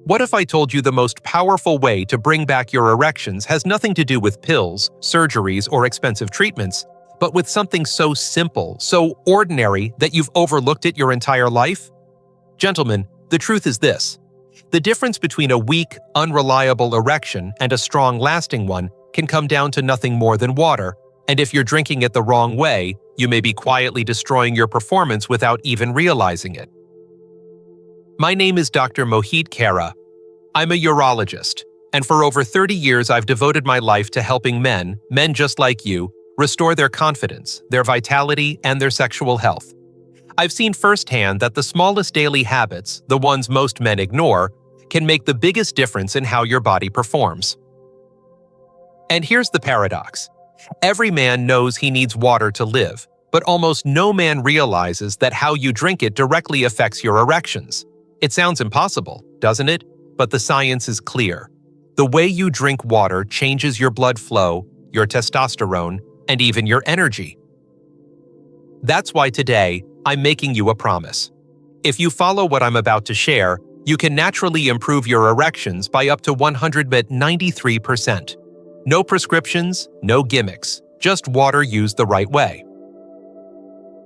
What if I told you the most powerful way to bring back your erections has nothing to do with pills, surgeries, or expensive treatments, but with something so simple, so ordinary that you've overlooked it your entire life? Gentlemen, the truth is this. The difference between a weak, unreliable erection and a strong, lasting one can come down to nothing more than water, and if you're drinking it the wrong way, you may be quietly destroying your performance without even realizing it. My name is Dr. Mohit Khera. I'm a urologist, and for over 30 years I've devoted my life to helping men just like you, restore their confidence, their vitality, and their sexual health. I've seen firsthand that the smallest daily habits, the ones most men ignore, can make the biggest difference in how your body performs. And here's the paradox. Every man knows he needs water to live, but almost no man realizes that how you drink it directly affects your erections. It sounds impossible, doesn't it? But the science is clear. The way you drink water changes your blood flow, your testosterone, and even your energy. That's why today, I'm making you a promise. If you follow what I'm about to share, you can naturally improve your erections by up to 193%. No prescriptions, no gimmicks, just water used the right way.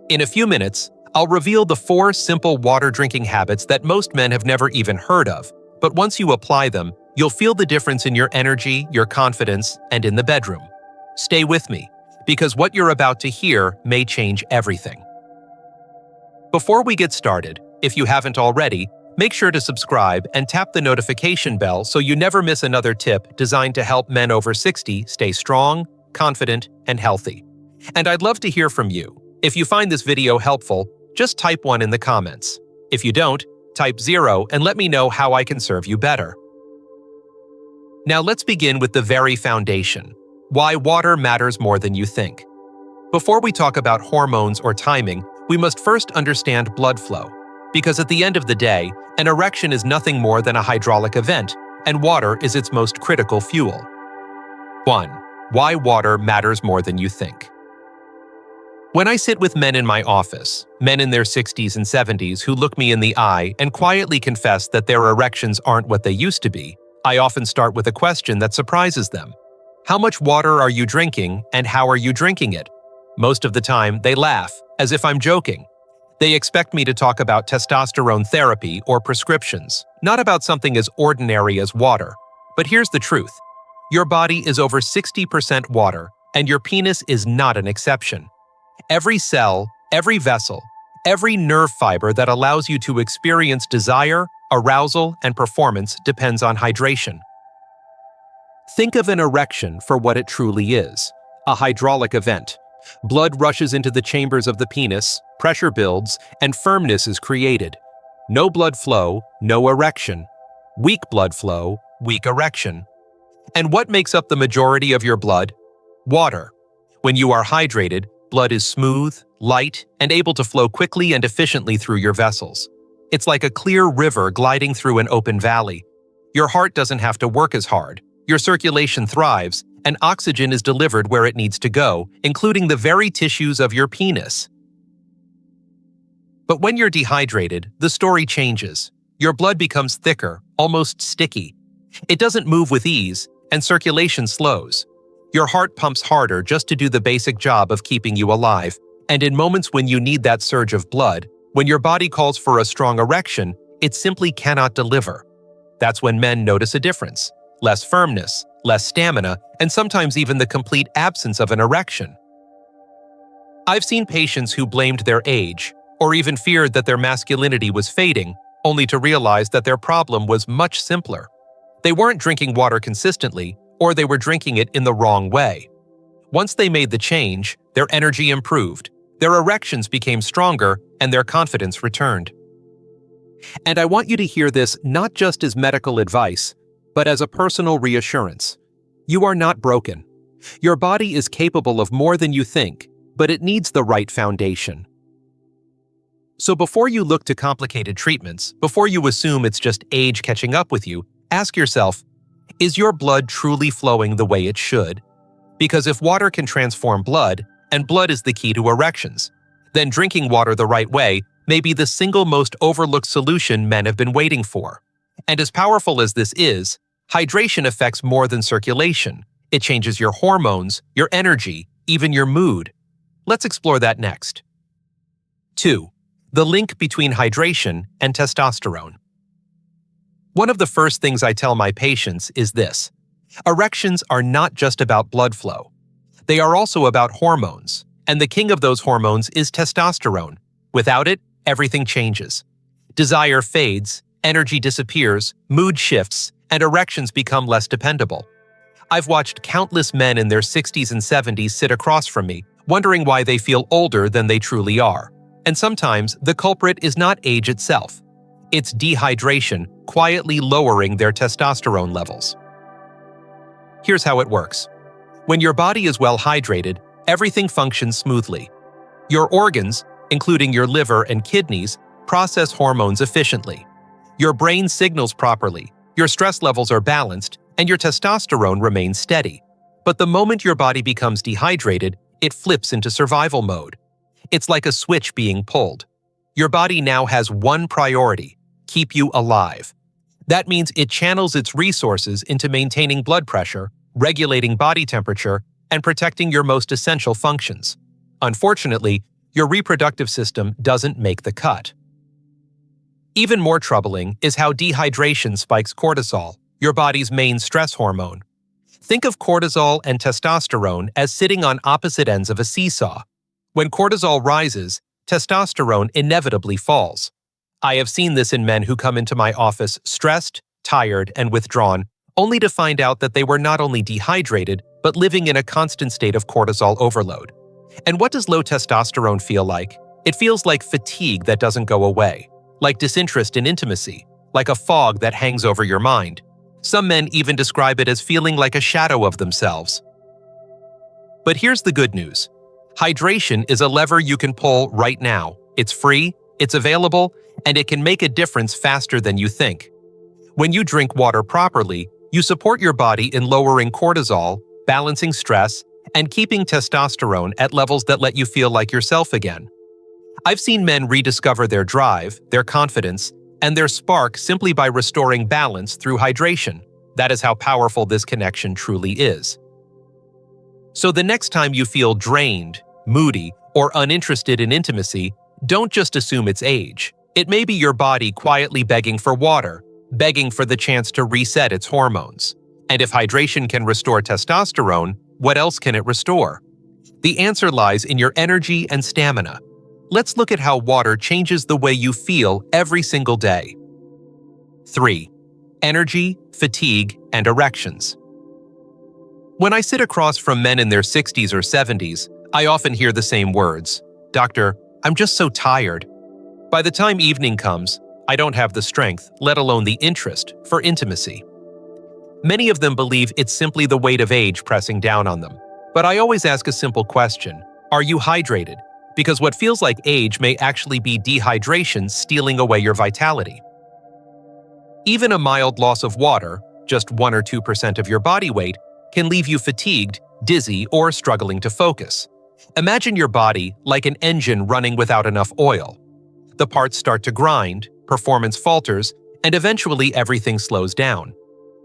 In a few minutes, I'll reveal the 4 simple water drinking habits that most men have never even heard of, but once you apply them, you'll feel the difference in your energy, your confidence, and in the bedroom. Stay with me, because what you're about to hear may change everything. Before we get started, if you haven't already, make sure to subscribe and tap the notification bell so you never miss another tip designed to help men over 60 stay strong, confident, and healthy. And I'd love to hear from you. If you find this video helpful, just type 1 in the comments. If you don't, type 0 and let me know how I can serve you better. Now let's begin with the very foundation, why water matters more than you think. Before we talk about hormones or timing, we must first understand blood flow, because at the end of the day, an erection is nothing more than a hydraulic event, and water is its most critical fuel. 1. Why water matters more than you think. When I sit with men in my office, men in their 60s and 70s who look me in the eye and quietly confess that their erections aren't what they used to be, I often start with a question that surprises them. How much water are you drinking, and how are you drinking it? Most of the time, they laugh, as if I'm joking. They expect me to talk about testosterone therapy or prescriptions, not about something as ordinary as water. But here's the truth. Your body is over 60% water, and your penis is not an exception. Every cell, every vessel, every nerve fiber that allows you to experience desire, arousal, and performance depends on hydration. Think of an erection for what it truly is, a hydraulic event. Blood rushes into the chambers of the penis, pressure builds, and firmness is created. No blood flow, no erection. Weak blood flow, weak erection. And what makes up the majority of your blood? Water. When you are hydrated, blood is smooth, light, and able to flow quickly and efficiently through your vessels. It's like a clear river gliding through an open valley. Your heart doesn't have to work as hard. Your circulation thrives, and oxygen is delivered where it needs to go, including the very tissues of your penis. But when you're dehydrated, the story changes. Your blood becomes thicker, almost sticky. It doesn't move with ease, and circulation slows. Your heart pumps harder just to do the basic job of keeping you alive, and in moments when you need that surge of blood, when your body calls for a strong erection, it simply cannot deliver. That's when men notice a difference. Less firmness, less stamina, and sometimes even the complete absence of an erection. I've seen patients who blamed their age, or even feared that their masculinity was fading, only to realize that their problem was much simpler. They weren't drinking water consistently, or they were drinking it in the wrong way. Once they made the change, their energy improved, their erections became stronger, and their confidence returned. And I want you to hear this not just as medical advice, but as a personal reassurance. You are not broken. Your body is capable of more than you think, but it needs the right foundation. So before you look to complicated treatments, before you assume it's just age catching up with you, ask yourself, is your blood truly flowing the way it should? Because if water can transform blood, and blood is the key to erections, then drinking water the right way may be the single most overlooked solution men have been waiting for. And as powerful as this is, hydration affects more than circulation. It changes your hormones, your energy, even your mood. Let's explore that next. 2. The link between hydration and testosterone. One of the first things I tell my patients is this: erections are not just about blood flow. They are also about hormones, and the king of those hormones is testosterone. Without it, everything changes. Desire fades, energy disappears, mood shifts, and erections become less dependable. I've watched countless men in their 60s and 70s sit across from me, wondering why they feel older than they truly are. And sometimes the culprit is not age itself. It's dehydration quietly lowering their testosterone levels. Here's how it works. When your body is well hydrated, everything functions smoothly. Your organs, including your liver and kidneys, process hormones efficiently. Your brain signals properly, your stress levels are balanced, and your testosterone remains steady. But the moment your body becomes dehydrated, it flips into survival mode. It's like a switch being pulled. Your body now has one priority: keep you alive. That means it channels its resources into maintaining blood pressure, regulating body temperature, and protecting your most essential functions. Unfortunately, your reproductive system doesn't make the cut. Even more troubling is how dehydration spikes cortisol, your body's main stress hormone. Think of cortisol and testosterone as sitting on opposite ends of a seesaw. When cortisol rises, testosterone inevitably falls. I have seen this in men who come into my office stressed, tired, and withdrawn, only to find out that they were not only dehydrated, but living in a constant state of cortisol overload. And what does low testosterone feel like? It feels like fatigue that doesn't go away, like disinterest in intimacy, like a fog that hangs over your mind. Some men even describe it as feeling like a shadow of themselves. But here's the good news. Hydration is a lever you can pull right now. It's free, it's available, and it can make a difference faster than you think. When you drink water properly, you support your body in lowering cortisol, balancing stress, and keeping testosterone at levels that let you feel like yourself again. I've seen men rediscover their drive, their confidence, and their spark simply by restoring balance through hydration. That is how powerful this connection truly is. So the next time you feel drained, moody, or uninterested in intimacy, don't just assume it's age. It may be your body quietly begging for water, begging for the chance to reset its hormones. And if hydration can restore testosterone, what else can it restore? The answer lies in your energy and stamina. Let's look at how water changes the way you feel every single day. 3. Energy, fatigue, and erections. When I sit across from men in their 60s or 70s, I often hear the same words. "Doctor, I'm just so tired." By the time evening comes, I don't have the strength, let alone the interest, for intimacy. Many of them believe it's simply the weight of age pressing down on them. But I always ask a simple question: are you hydrated? Because what feels like age may actually be dehydration stealing away your vitality. Even a mild loss of water, just 1 or 2% of your body weight, can leave you fatigued, dizzy, or struggling to focus. Imagine your body like an engine running without enough oil. The parts start to grind, performance falters, and eventually everything slows down.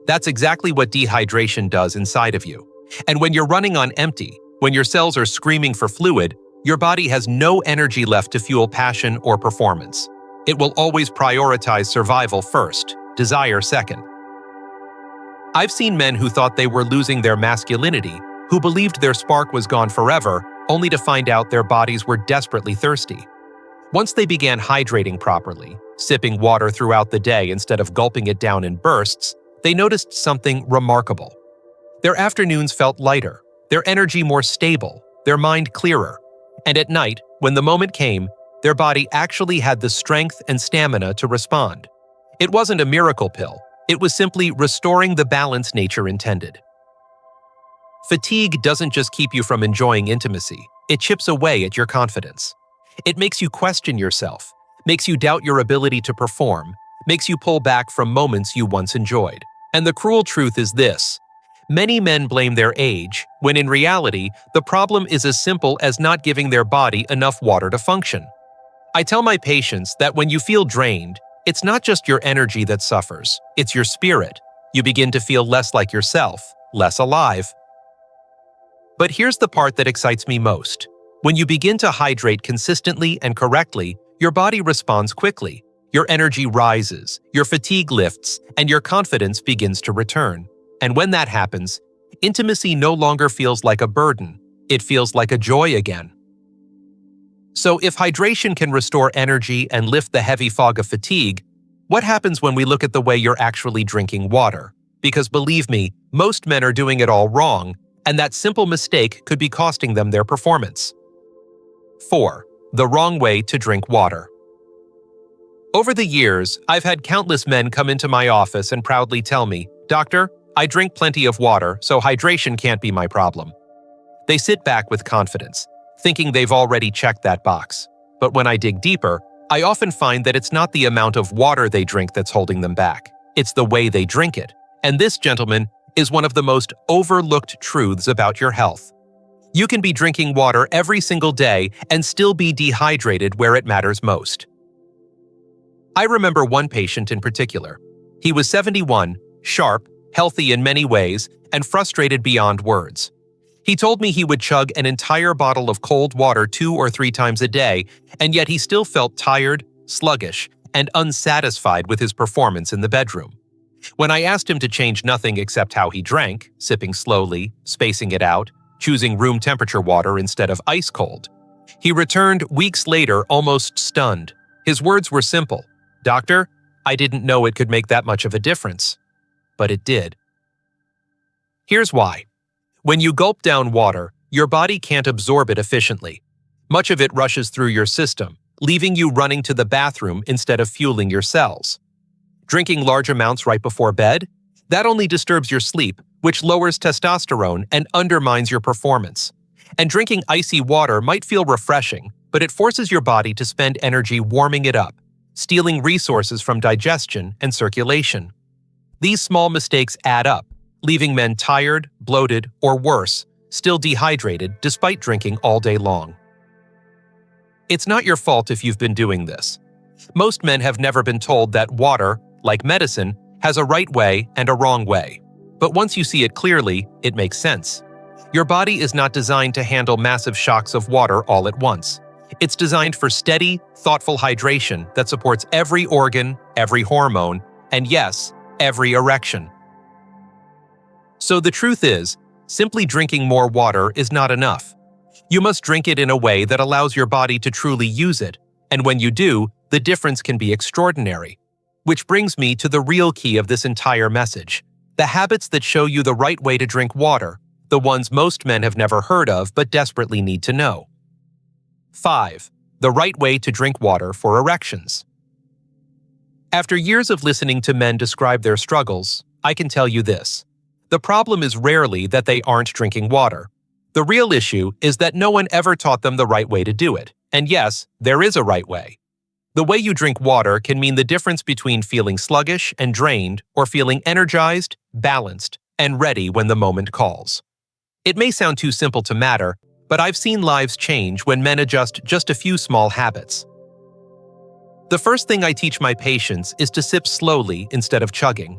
That's exactly what dehydration does inside of you. And when you're running on empty, when your cells are screaming for fluid, your body has no energy left to fuel passion or performance. It will always prioritize survival first, desire second. I've seen men who thought they were losing their masculinity, who believed their spark was gone forever, only to find out their bodies were desperately thirsty. Once they began hydrating properly, sipping water throughout the day instead of gulping it down in bursts, they noticed something remarkable. Their afternoons felt lighter, their energy more stable, their mind clearer. And at night, when the moment came, their body actually had the strength and stamina to respond. It wasn't a miracle pill. It was simply restoring the balance nature intended. Fatigue doesn't just keep you from enjoying intimacy. It chips away at your confidence. It makes you question yourself, makes you doubt your ability to perform, makes you pull back from moments you once enjoyed. And the cruel truth is this: many men blame their age, when in reality, the problem is as simple as not giving their body enough water to function. I tell my patients that when you feel drained, It's not just your energy that suffers, it's your spirit. You begin to feel less like yourself, less alive. But here's the part that excites me most. When you begin to hydrate consistently and correctly, your body responds quickly. Your energy rises, your fatigue lifts, and your confidence begins to return. And when that happens, intimacy no longer feels like a burden. It feels like a joy again. So if hydration can restore energy and lift the heavy fog of fatigue, what happens when we look at the way you're actually drinking water? Because believe me, most men are doing it all wrong, and that simple mistake could be costing them their performance. 4. The wrong way to drink water. Over the years, I've had countless men come into my office and proudly tell me, "Doctor, I drink plenty of water, so hydration can't be my problem." They sit back with confidence, thinking they've already checked that box. But when I dig deeper, I often find that it's not the amount of water they drink that's holding them back. It's the way they drink it. And this, gentlemen, is one of the most overlooked truths about your health. You can be drinking water every single day and still be dehydrated where it matters most. I remember one patient in particular. He was 71, sharp, healthy in many ways, and frustrated beyond words. He told me he would chug an entire bottle of cold water 2 or 3 times a day, and yet he still felt tired, sluggish, and unsatisfied with his performance in the bedroom. When I asked him to change nothing except how he drank, sipping slowly, spacing it out, choosing room temperature water instead of ice cold, he returned weeks later almost stunned. His words were simple. "Doctor, I didn't know it could make that much of a difference." But it did. Here's why. When you gulp down water, your body can't absorb it efficiently. Much of it rushes through your system, leaving you running to the bathroom instead of fueling your cells. Drinking large amounts right before bed? That only disturbs your sleep, which lowers testosterone and undermines your performance. And drinking icy water might feel refreshing, but it forces your body to spend energy warming it up, stealing resources from digestion and circulation. These small mistakes add up, leaving men tired, bloated, or worse, still dehydrated despite drinking all day long. It's not your fault if you've been doing this. Most men have never been told that water, like medicine, has a right way and a wrong way. But once you see it clearly, it makes sense. Your body is not designed to handle massive shocks of water all at once. It's designed for steady, thoughtful hydration that supports every organ, every hormone, and yes, every erection. So the truth is, simply drinking more water is not enough. You must drink it in a way that allows your body to truly use it, and when you do, the difference can be extraordinary. Which brings me to the real key of this entire message: the habits that show you the right way to drink water, the ones most men have never heard of but desperately need to know. 5. The right way to drink water for erections. After years of listening to men describe their struggles, I can tell you this. The problem is rarely that they aren't drinking water. The real issue is that no one ever taught them the right way to do it. And yes, there is a right way. The way you drink water can mean the difference between feeling sluggish and drained or feeling energized, balanced, and ready when the moment calls. It may sound too simple to matter, but I've seen lives change when men adjust just a few small habits. The first thing I teach my patients is to sip slowly instead of chugging.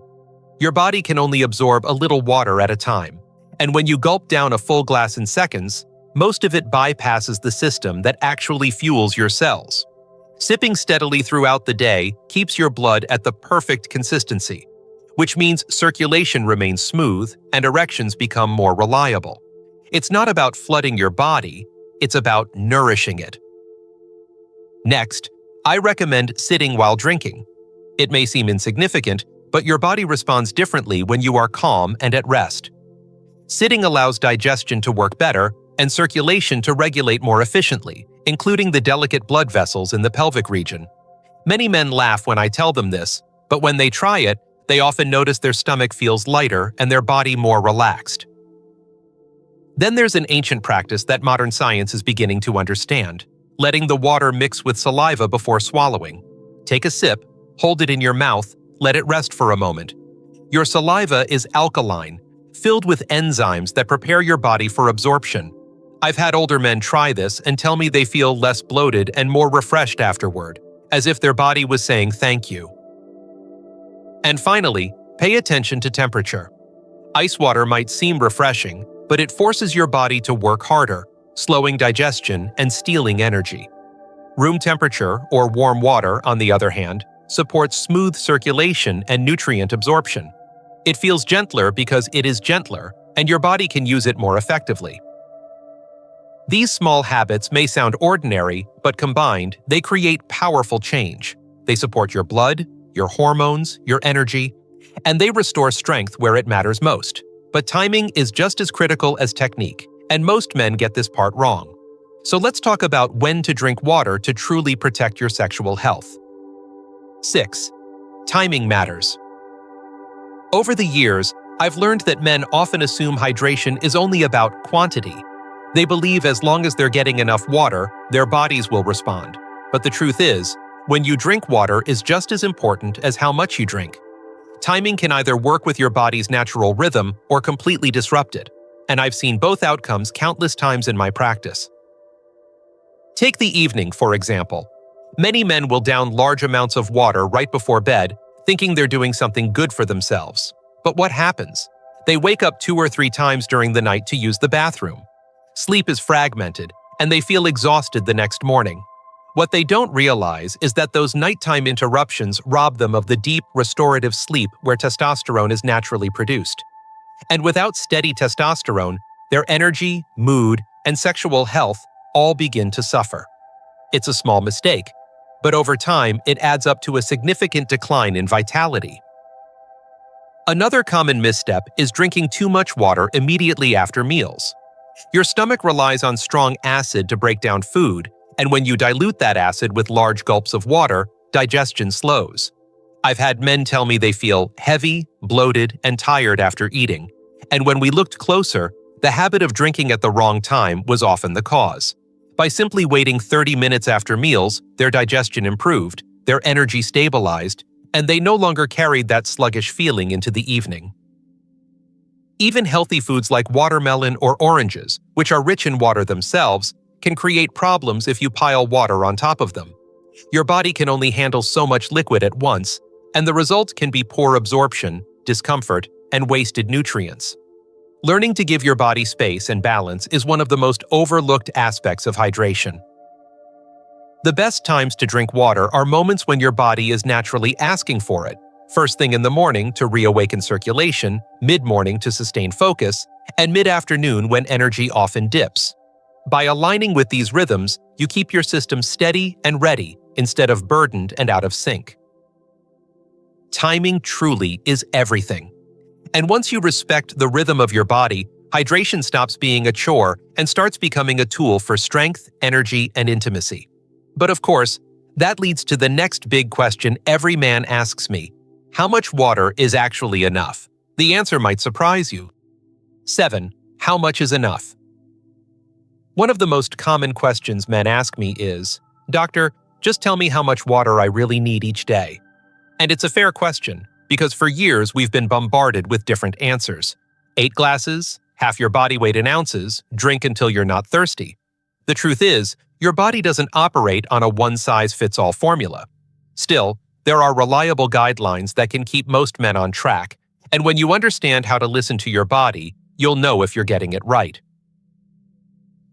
Your body can only absorb a little water at a time, and when you gulp down a full glass in seconds, most of it bypasses the system that actually fuels your cells. Sipping steadily throughout the day keeps your blood at the perfect consistency, which means circulation remains smooth and erections become more reliable. It's not about flooding your body, it's about nourishing it. Next, I recommend sitting while drinking. It may seem insignificant, but your body responds differently when you are calm and at rest. Sitting allows digestion to work better and circulation to regulate more efficiently, including the delicate blood vessels in the pelvic region. Many men laugh when I tell them this, but when they try it, they often notice their stomach feels lighter and their body more relaxed. Then there's an ancient practice that modern science is beginning to understand: letting the water mix with saliva before swallowing. Take a sip, hold it in your mouth, let it rest for a moment. Your saliva is alkaline, filled with enzymes that prepare your body for absorption. I've had older men try this and tell me they feel less bloated and more refreshed afterward, as if their body was saying thank you. And finally, pay attention to temperature. Ice water might seem refreshing, but it forces your body to work harder, slowing digestion and stealing energy. Room temperature, or warm water, on the other hand, supports smooth circulation and nutrient absorption. It feels gentler because it is gentler, and your body can use it more effectively. These small habits may sound ordinary, but combined, they create powerful change. They support your blood, your hormones, your energy, and they restore strength where it matters most. But timing is just as critical as technique, and most men get this part wrong. So let's talk about when to drink water to truly protect your sexual health. 6. Timing matters. Over the years, I've learned that men often assume hydration is only about quantity. They believe as long as they're getting enough water, their bodies will respond. But the truth is, when you drink water is just as important as how much you drink. Timing can either work with your body's natural rhythm or completely disrupt it, and I've seen both outcomes countless times in my practice. Take the evening, for example. Many men will down large amounts of water right before bed, thinking they're doing something good for themselves. But what happens? They wake up 2 or 3 times during the night to use the bathroom. Sleep is fragmented, and they feel exhausted the next morning. What they don't realize is that those nighttime interruptions rob them of the deep, restorative sleep where testosterone is naturally produced. And without steady testosterone, their energy, mood, and sexual health all begin to suffer. It's a small mistake, but over time, it adds up to a significant decline in vitality. Another common misstep is drinking too much water immediately after meals. Your stomach relies on strong acid to break down food, and when you dilute that acid with large gulps of water, digestion slows. I've had men tell me they feel heavy, bloated, and tired after eating, and when we looked closer, the habit of drinking at the wrong time was often the cause. By simply waiting 30 minutes after meals, their digestion improved, their energy stabilized, and they no longer carried that sluggish feeling into the evening. Even healthy foods like watermelon or oranges, which are rich in water themselves, can create problems if you pile water on top of them. Your body can only handle so much liquid at once, and the result can be poor absorption, discomfort, and wasted nutrients. Learning to give your body space and balance is one of the most overlooked aspects of hydration. The best times to drink water are moments when your body is naturally asking for it. First thing in the morning to reawaken circulation, mid-morning to sustain focus, and mid-afternoon when energy often dips. By aligning with these rhythms, you keep your system steady and ready instead of burdened and out of sync. Timing truly is everything. And once you respect the rhythm of your body, hydration stops being a chore and starts becoming a tool for strength, energy, and intimacy. But of course, that leads to the next big question every man asks me. How much water is actually enough? The answer might surprise you. 7. How much is enough? One of the most common questions men ask me is, "Doctor, just tell me how much water I really need each day." And it's a fair question, because for years we've been bombarded with different answers. 8 glasses, half your body weight in ounces, drink until you're not thirsty. The truth is, your body doesn't operate on a one-size-fits-all formula. Still, there are reliable guidelines that can keep most men on track, and when you understand how to listen to your body, you'll know if you're getting it right.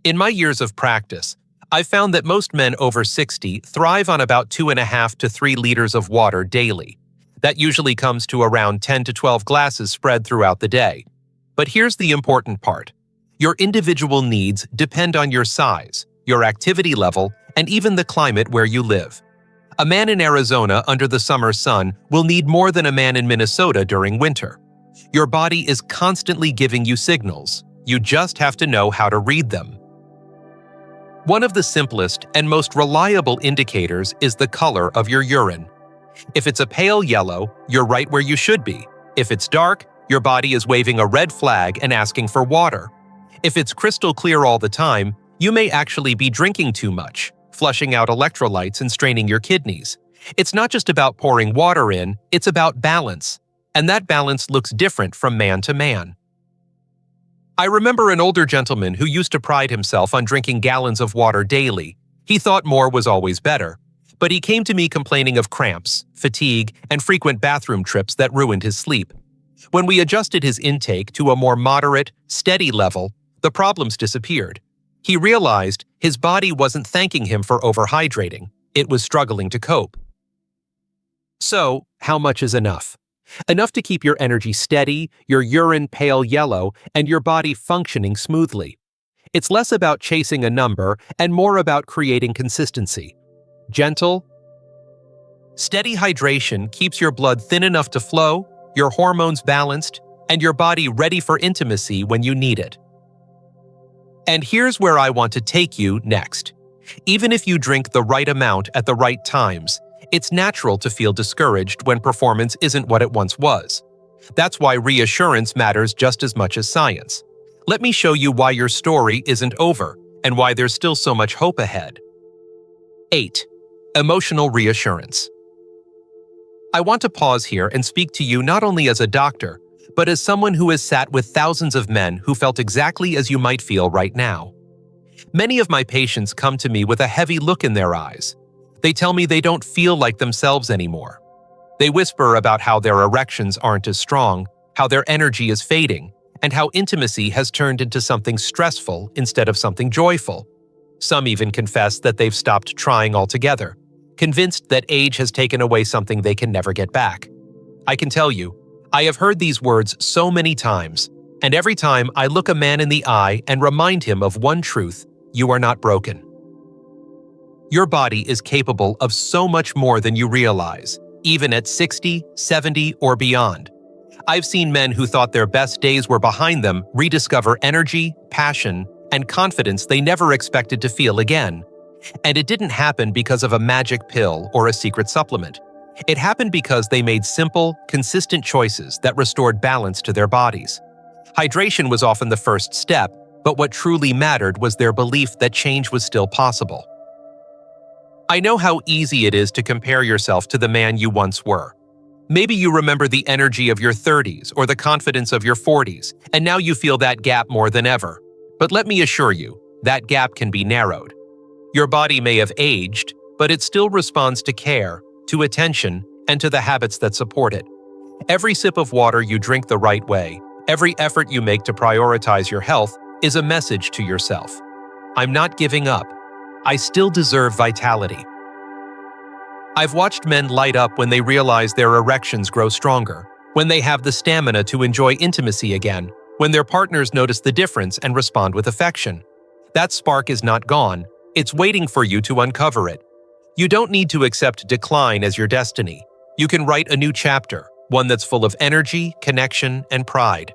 In my years of practice, I've found that most men over 60 thrive on about 2.5 to 3 liters of water daily. That usually comes to around 10 to 12 glasses spread throughout the day. But here's the important part. Your individual needs depend on your size, your activity level, and even the climate where you live. A man in Arizona under the summer sun will need more than a man in Minnesota during winter. Your body is constantly giving you signals. You just have to know how to read them. One of the simplest and most reliable indicators is the color of your urine. If it's a pale yellow, you're right where you should be. If it's dark, your body is waving a red flag and asking for water. If it's crystal clear all the time, you may actually be drinking too much, flushing out electrolytes and straining your kidneys. It's not just about pouring water in, it's about balance. And that balance looks different from man to man. I remember an older gentleman who used to pride himself on drinking gallons of water daily. He thought more was always better. But he came to me complaining of cramps, fatigue, and frequent bathroom trips that ruined his sleep. When we adjusted his intake to a more moderate, steady level, the problems disappeared. He realized his body wasn't thanking him for overhydrating. It was struggling to cope. So, how much is enough? Enough to keep your energy steady, your urine pale yellow, and your body functioning smoothly. It's less about chasing a number and more about creating consistency. Gentle, steady hydration keeps your blood thin enough to flow, your hormones balanced, and your body ready for intimacy when you need it. And here's where I want to take you next. Even if you drink the right amount at the right times, it's natural to feel discouraged when performance isn't what it once was. That's why reassurance matters just as much as science. Let me show you why your story isn't over and why there's still so much hope ahead. 8. Emotional reassurance. I want to pause here and speak to you not only as a doctor, but as someone who has sat with thousands of men who felt exactly as you might feel right now. Many of my patients come to me with a heavy look in their eyes. They tell me they don't feel like themselves anymore. They whisper about how their erections aren't as strong, how their energy is fading, and how intimacy has turned into something stressful instead of something joyful. Some even confess that they've stopped trying altogether, convinced that age has taken away something they can never get back. I can tell you, I have heard these words so many times, and every time I look a man in the eye and remind him of one truth: you are not broken. Your body is capable of so much more than you realize, even at 60, 70, or beyond. I've seen men who thought their best days were behind them rediscover energy, passion, and confidence they never expected to feel again. And it didn't happen because of a magic pill or a secret supplement. It happened because they made simple, consistent choices that restored balance to their bodies. Hydration was often the first step, but what truly mattered was their belief that change was still possible. I know how easy it is to compare yourself to the man you once were. Maybe you remember the energy of your 30s or the confidence of your 40s, and now you feel that gap more than ever. But let me assure you, that gap can be narrowed. Your body may have aged, but it still responds to care, to attention, and to the habits that support it. Every sip of water you drink the right way, every effort you make to prioritize your health is a message to yourself. I'm not giving up. I still deserve vitality. I've watched men light up when they realize their erections grow stronger, when they have the stamina to enjoy intimacy again, when their partners notice the difference and respond with affection. That spark is not gone. It's waiting for you to uncover it. You don't need to accept decline as your destiny. You can write a new chapter, one that's full of energy, connection, and pride.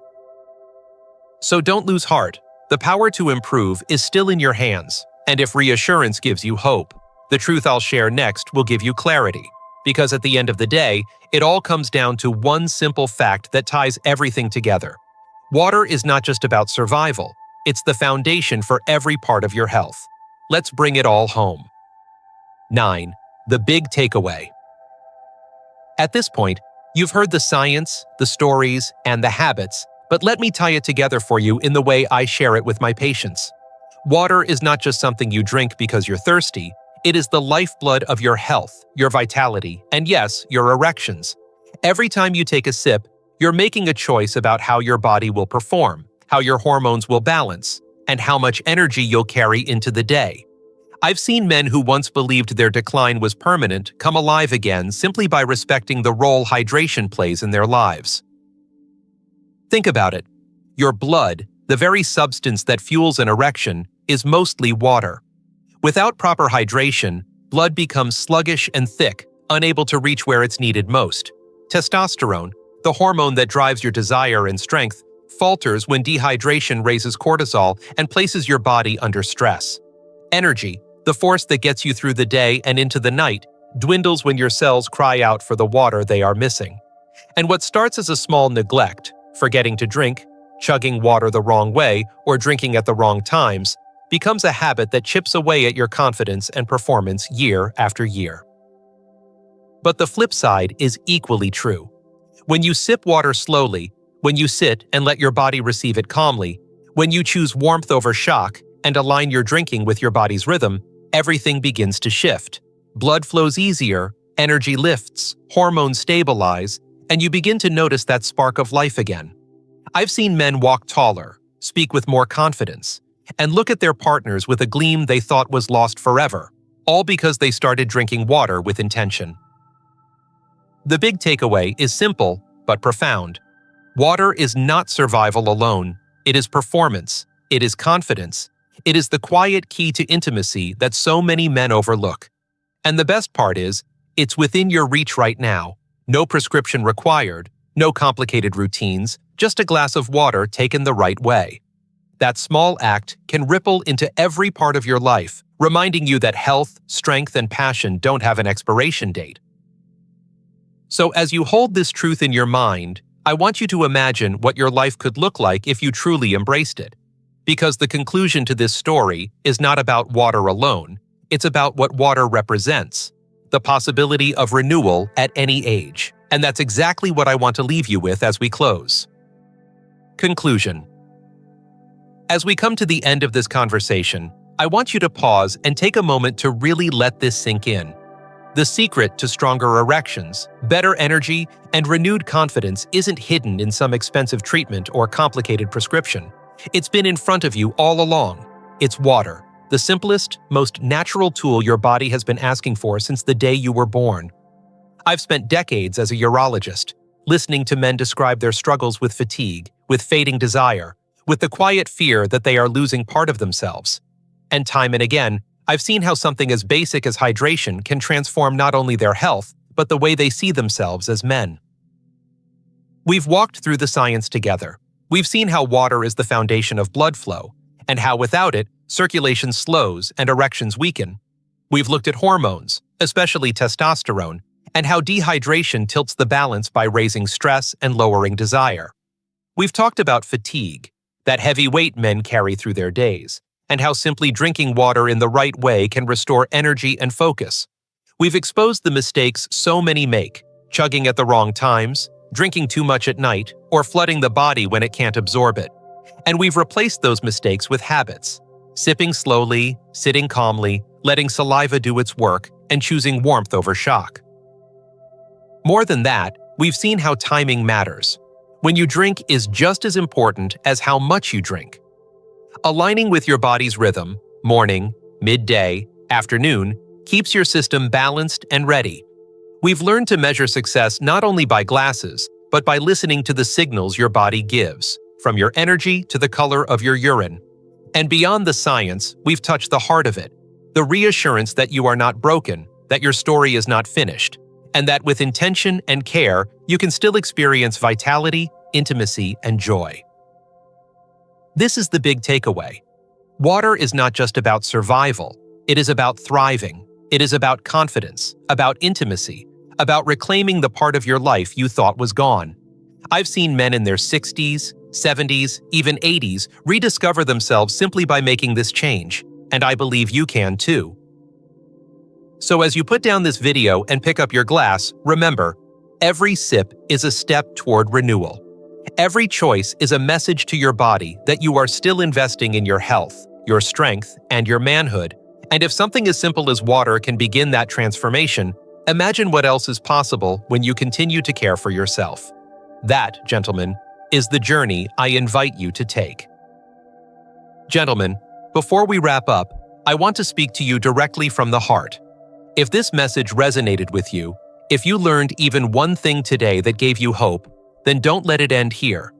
So don't lose heart. The power to improve is still in your hands. And if reassurance gives you hope, the truth I'll share next will give you clarity. Because at the end of the day, it all comes down to one simple fact that ties everything together. Water is not just about survival. It's the foundation for every part of your health. Let's bring it all home. 9. The big takeaway. At this point, you've heard the science, the stories, and the habits, but let me tie it together for you in the way I share it with my patients. Water is not just something you drink because you're thirsty. It is the lifeblood of your health, your vitality, and yes, your erections. Every time you take a sip, you're making a choice about how your body will perform, how your hormones will balance, and how much energy you'll carry into the day. I've seen men who once believed their decline was permanent come alive again simply by respecting the role hydration plays in their lives. Think about it. Your blood, the very substance that fuels an erection, is mostly water. Without proper hydration, blood becomes sluggish and thick, unable to reach where it's needed most. Testosterone, the hormone that drives your desire and strength, falters when dehydration raises cortisol and places your body under stress. Energy, the force that gets you through the day and into the night, dwindles when your cells cry out for the water they are missing. And what starts as a small neglect, forgetting to drink, chugging water the wrong way, or drinking at the wrong times, becomes a habit that chips away at your confidence and performance year after year. But the flip side is equally true. When you sip water slowly, when you sit and let your body receive it calmly, when you choose warmth over shock and align your drinking with your body's rhythm, everything begins to shift. Blood flows easier, energy lifts, hormones stabilize, and you begin to notice that spark of life again. I've seen men walk taller, speak with more confidence, and look at their partners with a gleam they thought was lost forever, all because they started drinking water with intention. The big takeaway is simple but profound. Water is not survival alone. It is performance. It is confidence. It is the quiet key to intimacy that so many men overlook. And the best part is, it's within your reach right now. No prescription required, no complicated routines, just a glass of water taken the right way. That small act can ripple into every part of your life, reminding you that health, strength, and passion don't have an expiration date. So as you hold this truth in your mind, I want you to imagine what your life could look like if you truly embraced it. Because the conclusion to this story is not about water alone, it's about what water represents, the possibility of renewal at any age. And that's exactly what I want to leave you with as we close. Conclusion. As we come to the end of this conversation, I want you to pause and take a moment to really let this sink in. The secret to stronger erections, better energy, and renewed confidence isn't hidden in some expensive treatment or complicated prescription. It's been in front of you all along. It's water, the simplest, most natural tool your body has been asking for since the day you were born. I've spent decades as a urologist, listening to men describe their struggles with fatigue, with fading desire, with the quiet fear that they are losing part of themselves. And time and again, I've seen how something as basic as hydration can transform not only their health, but the way they see themselves as men. We've walked through the science together. We've seen how water is the foundation of blood flow, and how without it, circulation slows and erections weaken. We've looked at hormones, especially testosterone, and how dehydration tilts the balance by raising stress and lowering desire. We've talked about fatigue, that heavy weight men carry through their days, and how simply drinking water in the right way can restore energy and focus. We've exposed the mistakes so many make, chugging at the wrong times, drinking too much at night, or flooding the body when it can't absorb it. And we've replaced those mistakes with habits, sipping slowly, sitting calmly, letting saliva do its work, and choosing warmth over shock. More than that, we've seen how timing matters. When you drink is just as important as how much you drink. Aligning with your body's rhythm, morning, midday, afternoon, keeps your system balanced and ready. We've learned to measure success not only by glasses, but by listening to the signals your body gives, from your energy to the color of your urine. And beyond the science, we've touched the heart of it, the reassurance that you are not broken, that your story is not finished, and that with intention and care, you can still experience vitality, intimacy, and joy. This is the big takeaway. Water is not just about survival. It is about thriving. It is about confidence, about intimacy, about reclaiming the part of your life you thought was gone. I've seen men in their 60s, 70s, even 80s rediscover themselves simply by making this change, and I believe you can too. So as you put down this video and pick up your glass, remember, every sip is a step toward renewal. Every choice is a message to your body that you are still investing in your health, your strength, and your manhood. And if something as simple as water can begin that transformation, imagine what else is possible when you continue to care for yourself. That, gentlemen, is the journey I invite you to take. Gentlemen, before we wrap up, I want to speak to you directly from the heart. If this message resonated with you, if you learned even one thing today that gave you hope, then don't let it end here.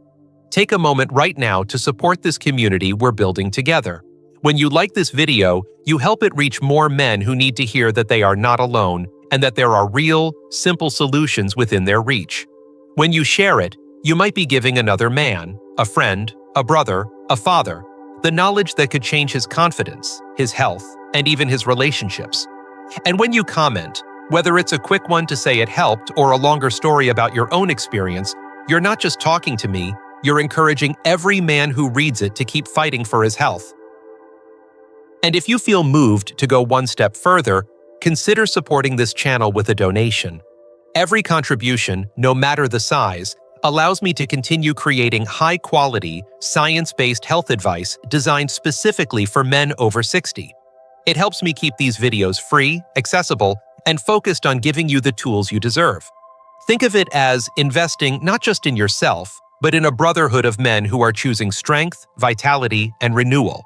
Take a moment right now to support this community we're building together. When you like this video, you help it reach more men who need to hear that they are not alone and that there are real, simple solutions within their reach. When you share it, you might be giving another man, a friend, a brother, a father, the knowledge that could change his confidence, his health, and even his relationships. And when you comment, whether it's a quick one to say it helped or a longer story about your own experience, you're not just talking to me, you're encouraging every man who reads it to keep fighting for his health. And if you feel moved to go one step further, consider supporting this channel with a donation. Every contribution, no matter the size, allows me to continue creating high-quality, science-based health advice designed specifically for men over 60. It helps me keep these videos free, accessible, and focused on giving you the tools you deserve. Think of it as investing not just in yourself, but in a brotherhood of men who are choosing strength, vitality, and renewal.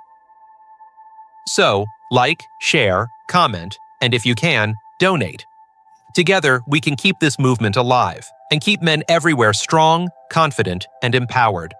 So, like, share, comment, and if you can, donate. Together, we can keep this movement alive and keep men everywhere strong, confident, and empowered.